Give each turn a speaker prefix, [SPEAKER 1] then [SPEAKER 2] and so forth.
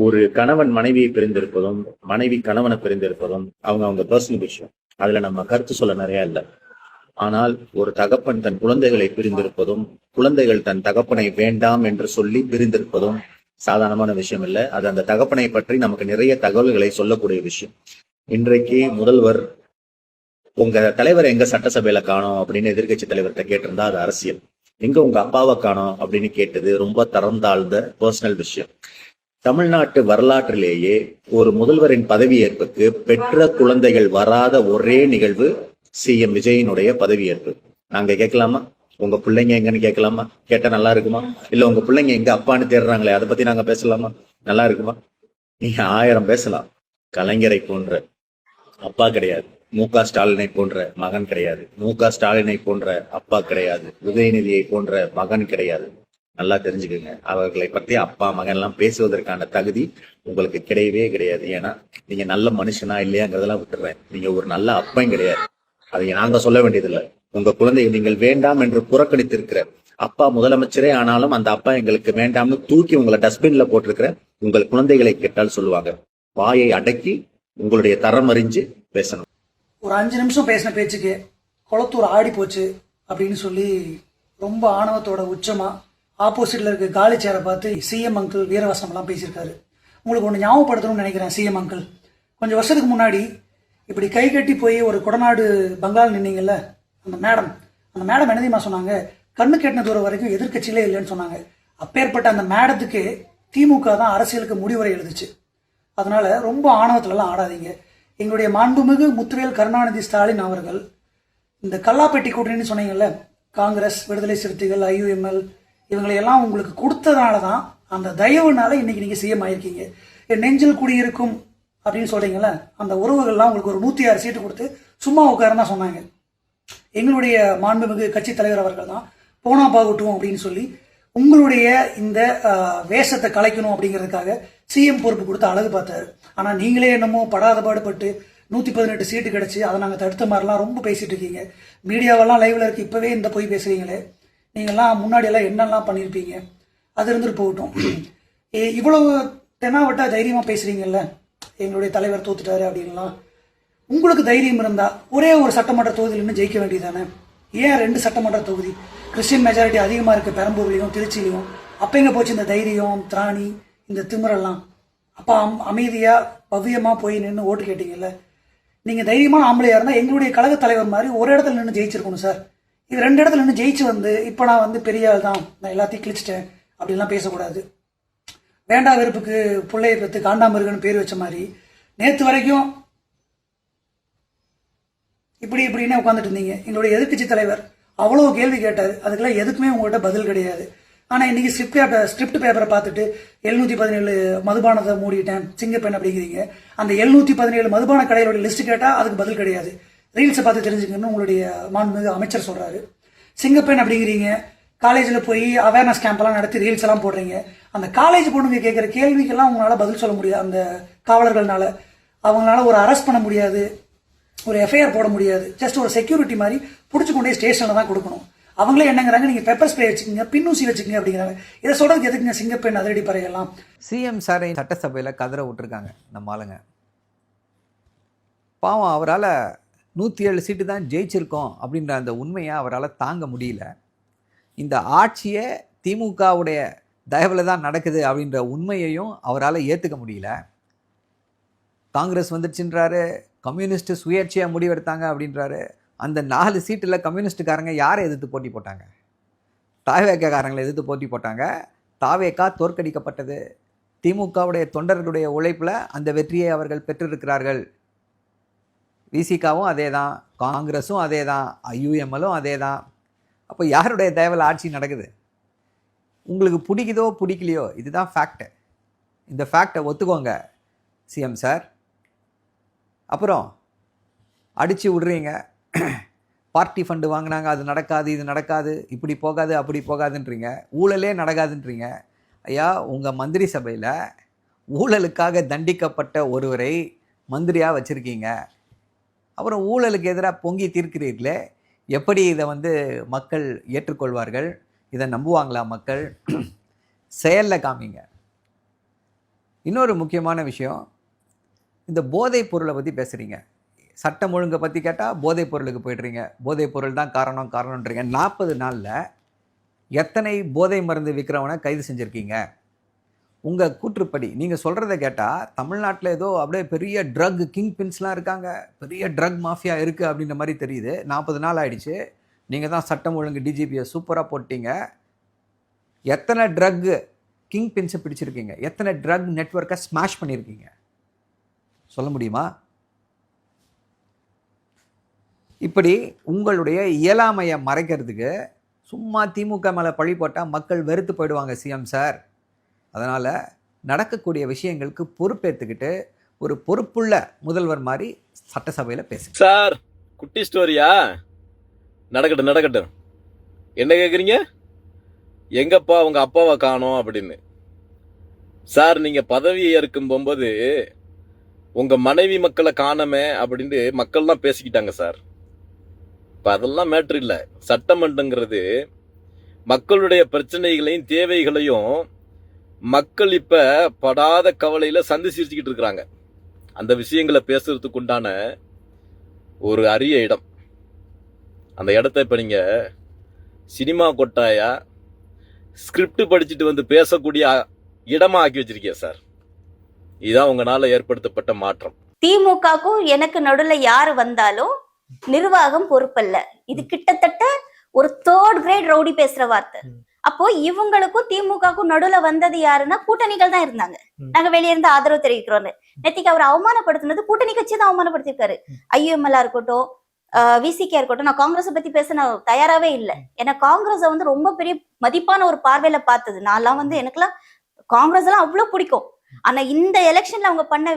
[SPEAKER 1] ஒரு கணவன் மனைவியை பிரிந்திருப்பதும் மனைவி கணவனை பிரிந்திருப்பதும் அவங்க பர்சனல் விஷயம். அதுல நம்ம கருத்து சொல்ல நிறைய இல்லை. ஆனால் ஒரு தகப்பன் தன் குழந்தைகளை பிரிந்திருப்பதும் குழந்தைகள் தன் தகப்பனை வேண்டாம் என்று சொல்லி பிரிந்திருப்பதும் சாதாரணமான விஷயம் இல்லை. அது அந்த தகப்பனை பற்றி நமக்கு நிறைய தகவல்களை சொல்லக்கூடிய விஷயம். இன்றைக்கு முதல்வர் உங்க தலைவர் எங்க சட்டசபையில காணோம் அப்படின்னு எதிர்கட்சி தலைவர்கிட்ட கேட்டிருந்தா அது அரசியல். எங்க உங்க அப்பாவை காணோம் அப்படின்னு கேட்டது ரொம்ப தரம் தாழ்ந்த பர்சனல் விஷயம். தமிழ்நாட்டு வரலாற்றிலேயே ஒரு முதல்வரின் பதவியேற்புக்கு பெற்ற குழந்தைகள் வராத ஒரே நிகழ்வு சிஎம் விஜயினுடைய பதவியேற்பு. நாங்க கேட்கலாமா உங்க பிள்ளைங்க எங்கன்னு கேட்கலாமா? கேட்டா நல்லா இருக்குமா? இல்ல உங்க பிள்ளைங்க எங்க அப்பான்னு தேடுறாங்களே அதை பத்தி நாங்க பேசலாமா? நல்லா இருக்குமா? நீங்க 1000 பேசலாம். கலைஞரை போன்ற அப்பா கிடையாது, மு.க. ஸ்டாலினை போன்ற மகன் கிடையாது, மு.க. ஸ்டாலினை போன்ற அப்பா கிடையாது, உதயநிதியை போன்ற மகன் கிடையாது. நல்லா தெரிஞ்சுக்கோங்க, அவர்களை பற்றி அப்பா மகன் எல்லாம் பேசுவதற்கான தகுதி உங்களுக்கு கிடையவே கிடையாது. ஏன்னா நீங்க நல்ல மனுஷனா இல்லையாங்கிறதெல்லாம் விட்டுறேன், நீங்க ஒரு நல்ல அப்பையும் கிடையாது. அதை நாங்க சொல்ல வேண்டியதில்லை. உங்க குழந்தையை நீங்கள் வேண்டாம் என்று புறக்கணித்திருக்கிற அப்பா முதலமைச்சரே ஆனாலும் அந்த அப்பா எங்களுக்கு வேண்டாம்னு தூக்கி உங்களை டஸ்ட்பின்ல போட்டிருக்கிற உங்கள் குழந்தைகளை கேட்டால் சொல்லுவாங்க. வாயை அடக்கி உங்களுடைய தரம் அறிஞ்சு பேசணும்.
[SPEAKER 2] ஒரு 5 நிமிஷம் பேசின பேச்சுக்கு குளத்தூர் ஆடி போச்சு அப்படின்னு சொல்லி ரொம்ப ஆணவத்தோட உச்சமா ஆப்போசிட்ல இருக்க காலி சேரை பார்த்து சிஎம் அங்கிள் வீரவசனம் எல்லாம் பேசியிருக்காரு. உங்களுக்கு ஒன்று ஞாபகப்படுத்தணும்னு நினைக்கிறேன். சிஎம் அங்கிள் கொஞ்சம் வருஷத்துக்கு முன்னாடி இப்படி கை கட்டி போய் ஒரு கொடநாடு பங்களால் நின்னீங்கல்ல, அந்த மேடம் என்ன தெரியுமா சொன்னாங்க? கண்ணு கெட்டின தூரம் வரைக்கும் எதிர்கட்சியிலே இல்லைன்னு சொன்னாங்க. அப்பேற்பட்ட அந்த மேடத்துக்கு திமுக தான் அரசியலுக்கு முடிவுரை எழுதுச்சு. அதனால ரொம்ப ஆணவத்துலலாம் ஆடாதீங்க. எங்களுடைய மாண்புமிகு முத்துவேல் கருணாநிதி ஸ்டாலின் அவர்கள் இந்த கல்லாப்பெட்டி கூட்டணின்னு சொன்னீங்கல்ல, காங்கிரஸ், விடுதலை சிறுத்தைகள், ஐயுஎம்எல் இவங்களையெல்லாம் உங்களுக்கு கொடுத்ததுனால தான், அந்த தயவுனால இன்னைக்கு நீங்க சிஎம் ஆயிருக்கீங்க. என் நெஞ்சில் குடியிருக்கும் அப்படின்னு சொல்றீங்கல்ல, அந்த உறவுகள்லாம் உங்களுக்கு ஒரு 106 சீட்டு கொடுத்து சும்மா உட்காரதான் சொன்னாங்க. எங்களுடைய மாண்புமிகு கட்சி தலைவர் அவர்கள் தான் போனா பாகட்டும் அப்படின்னு சொல்லி உங்களுடைய இந்த வேஷத்தை கலைக்கணும் அப்படிங்கிறதுக்காக சிஎம் பொறுப்பு கொடுத்து அழகு பார்த்தாரு. ஆனா நீங்களே என்னமோ படாத பாடுபட்டு 118 சீட்டு கிடைச்சு அதை நாங்கள் தடுத்த மாதிரிலாம் ரொம்ப பேசிட்டு இருக்கீங்க. மீடியாவெல்லாம் லைவ்ல இருக்கு, இப்பவே இந்த போய் பேசுறீங்களே, நீங்கள்லாம் முன்னாடி எல்லாம் என்னெல்லாம் பண்ணியிருப்பீங்க, அது இருந்துட்டு போகட்டும். இவ்வளவு தெனாவட்டா தைரியமா பேசுறீங்கல்ல, எங்களுடைய தலைவர் தோத்துட்டாரு அப்படின்லாம். உங்களுக்கு தைரியம் இருந்தா ஒரே ஒரு சட்டமன்ற தொகுதியில் இன்னும் ஜெயிக்க வேண்டியதானே? ஏன் 2 சட்டமன்ற தொகுதி? கிறிஸ்டின் மெஜாரிட்டி அதிகமா இருக்கு பெரம்பூர்லயும் திருச்சியிலையும். அப்ப எங்க போச்சு இந்த தைரியம், திராணி, இந்த திமிரெல்லாம்? அப்ப அமைதியா பவ்யமா போய் நின்று ஓட்டு கேட்டீங்கல்ல. நீங்க தைரியமான ஆம்பளையா இருந்தா எங்களுடைய கழக தலைவர் மாதிரி ஒரு இடத்துல நின்று ஜெயிச்சிருக்கணும் சார். இது 2 இடத்துல நின்று ஜெயிச்சு வந்து இப்ப நான் வந்து பெரிய ஆள் தான், நான் எல்லாத்தையும் கிழிச்சிட்டேன் அப்படின்லாம் பேசக்கூடாது. வேண்டா வெறுப்புக்கு பிள்ளையை பெற்று காண்டாமிருகன்னு பேர் வச்ச மாதிரி நேத்து வரைக்கும் இப்படின்னு உட்காந்துட்டு இருந்தீங்க. எங்களுடைய எதிர்கட்சி தலைவர் அவ்வளவு கேள்வி கேட்டாரு, அதுக்கெல்லாம் எதுக்குமே உங்கள்கிட்ட பதில் கிடையாது. ஆனா இன்னைக்கு ஸ்கிரிப்ட் பேப்பரை பார்த்துட்டு 717 மதுபானத்தை மூடிட்டேன் சிங்கப்பெண் அப்படிங்கிறீங்க. அந்த 717 மதுபான கடைகளோட லிஸ்ட் கேட்டா அதுக்கு பதில் கிடையாது. ரீல்ஸை பார்த்து தெரிஞ்சுக்கணும்னு உங்களுடைய மாண்புமிகு அமைச்சர் சொல்றாரு. சிங்கப்பெண் அப்படிங்கிறீங்க, காலேஜில் போய் அவேர்னஸ் கேம்ப் எல்லாம் நடத்தி ரீல்ஸ் எல்லாம் போடுறீங்க. அந்த காலேஜ் பொண்ணுங்க கேட்குற கேள்விக்கெல்லாம் உங்களால பதில் சொல்ல முடியாது. அந்த காவலர்கள்னால அவங்களால ஒரு அரெஸ்ட் பண்ண முடியாது, ஒரு எஃப்ஐஆர் போட முடியாது. ஜஸ்ட் ஒரு செக்யூரிட்டி மாதிரி பிடிச்சி கொண்டே ஸ்டேஷன்ல தான் கொடுக்கணும். அவங்களே என்னங்கிறாங்க, நீங்க பெப்பர் ஸ்ப்ரே வச்சுக்கோங்க, பின்னூசி வச்சுக்கோங்க அப்படிங்கிறாங்க. இதை சொல்றதுக்கு எதுக்குங்க சிங்கப்பெண் அதிரடி பறையெல்லாம்?
[SPEAKER 3] சிஎம் சாரை சட்டசபையில கதற விட்டுருக்காங்க நம்ம ஆளுங்க. பாவம், அவரால் 107 சீட்டு தான் ஜெயிச்சிருக்கோம் அப்படின்ற அந்த உண்மையை அவரால் தாங்க முடியல. இந்த ஆட்சியே திமுகவுடைய தயவில் தான் நடக்குது அப்படின்ற உண்மையையும் அவரால் ஏற்றுக்க முடியல. காங்கிரஸ் வந்துடுச்சுன்றாரு, கம்யூனிஸ்ட் சுயேட்சையாக முடிவெடுத்தாங்க அப்படின்றாரு. அந்த 4 சீட்டில் கம்யூனிஸ்டுக்காரங்க யாரை எதிர்த்து போட்டி போட்டாங்க? தாவேக்காரங்களை எதிர்த்து போட்டி போட்டாங்க. தாவேக்கா தோற்கடிக்கப்பட்டது. திமுகவுடைய தொண்டர்களுடைய உழைப்பில் அந்த வெற்றியை அவர்கள் பெற்றிருக்கிறார்கள். விசிகாவும் அதே தான், காங்கிரஸும் அதே தான், ஐயுஎம்எலும் அதே தான். அப்போ யாருடைய தயவில் ஆட்சி நடக்குது? உங்களுக்கு பிடிக்குதோ பிடிக்கலையோ, இதுதான் ஃபேக்ட். இந்த ஃபேக்டை ஒத்துக்கோங்க சிஎம் சார். அப்புறம் அடித்து விடுறீங்க, பார்ட்டி ஃபண்டு வாங்கினாங்க, அது நடக்காது, இது நடக்காது, இப்படி போகாது, அப்படி போகாதுன்றீங்க, ஊழலே நடக்காதுன்றீங்க. ஐயா, உங்கள் மந்திரி சபையில் ஊழலுக்காக தண்டிக்கப்பட்ட ஒருவரை மந்திரியாக வச்சுருக்கீங்க. அப்புறம் ஊழலுக்கு எதிராக பொங்கி தீர்க்கிறீர்களே, எப்படி இதை மக்கள் ஏற்றுக்கொள்வார்கள்? இதை நம்புவாங்களா மக்கள்? செயலில் காமிங்க. இன்னொரு முக்கியமான விஷயம், இந்த போதைப் பொருளை பற்றி பேசுகிறீங்க. சட்டம் ஒழுங்கை பற்றி கேட்டால் போதைப் பொருளுக்கு போய்ட்றீங்க. போதைப் பொருள் தான் காரணம்ன்றீங்க. 40 நாளில் எத்தனை போதை மருந்து விற்கிறவனை கைது செஞ்சுருக்கீங்க? உங்கள் கூற்றுப்படி நீங்கள் சொல்கிறத கேட்டால் தமிழ்நாட்டில் ஏதோ அப்படியே பெரிய ட்ரக் கிங் பின்ஸ்லாம் இருக்காங்க, பெரிய ட்ரக் மாஃபியா இருக்குது அப்படின்ற மாதிரி தெரியுது. 40 நாள் ஆயிடுச்சு. நீங்கள் தான் சட்டம் ஒழுங்கு டிஜிபியை சூப்பராக போட்டீங்க. எத்தனை ட்ரக் கிங் பின்ஸை பிடிச்சிருக்கீங்க? எத்தனை ட்ரக் நெட்வொர்க்கை ஸ்மாஷ் பண்ணியிருக்கீங்க? சொல்ல முடியுமா? இப்படி உங்களுடைய இயலாமையை மறைக்கிறதுக்கு சும்மா திமுக மேலே பழி போட்டால் மக்கள் வெறுத்து போயிடுவாங்க சிஎம் சார். அதனால் நடக்கக்கூடிய விஷயங்களுக்கு பொறுப்பேற்றுக்கிட்டு ஒரு பொறுப்புள்ள முதல்வர் மாதிரி சட்டசபையில் பேசுங்க
[SPEAKER 4] சார். குட்டி ஸ்டோரியா? நடக்கட்டும் நடக்கட்டும். என்ன கேட்குறீங்க? எங்கப்பா உங்க அப்பாவை காணோம் அப்படின்னு. சார், நீங்க பதவி ஏற்கும் போகும்போது உங்க மனைவி மக்களை காணமே அப்படின்னு மக்கள்லாம் பேசிக்கிட்டாங்க சார். இப்ப அதெல்லாம் மேட்ரு இல்லை. சட்டமன்றங்கிறது மக்களுடைய பிரச்சனைகளையும் தேவைகளையும் மக்கள் இப்ப படாத கவலையில சந்தி சிரிச்சுக்கிட்டு இருக்கிறாங்க. அந்த விஷயங்களை பேசுறதுக்கு உண்டான ஒரு அரிய இடம். அந்த இடத்த இப்ப நீங்க சினிமா கொட்டாயா ஸ்கிரிப்ட் படிச்சுட்டு வந்து பேசக்கூடிய இடமா ஆக்கி வச்சிருக்கீங்க சார். இதுதான் உங்களால ஏற்படுத்தப்பட்ட மாற்றம்.
[SPEAKER 5] திமுகக்கும் எனக்கு நடுவுல யாரு வந்தாலும் நிர்வாகம் பொறுப்பல்ல. இது கிட்டத்தட்ட ஒரு 3rd கிரேட் ரவுடி பேசுற வார்த்தை. அப்போ இவங்களுக்கும் திமுகக்கும் நடுவுல வந்தது யாருன்னா கூட்டணிகள் தான் இருந்தாங்க. நாங்க வெளியே இருந்து ஆதரவு தெரிவிக்கிறோம். நேத்திக்கு அவர் அவமானப்படுத்தினது கூட்டணி கட்சி தான் அவமானப்படுத்திருக்காரு. ஐயுஎம்எல்ஆ இருக்கட்டும், விசிகே இருக்கட்டும். நான் காங்கிரஸை பத்தி பேச நான் தயாராவே இல்லை. ஏன்னா காங்கிரஸை வந்து ரொம்ப பெரிய மதிப்பான ஒரு பார்வையில பார்த்தது. நான்லாம் வந்து எனக்குலாம் காங்கிரஸ் எல்லாம் அவ்வளவு பிடிக்கும். ஆனா இந்த எலெக்ஷன்ல அவங்க பண்ண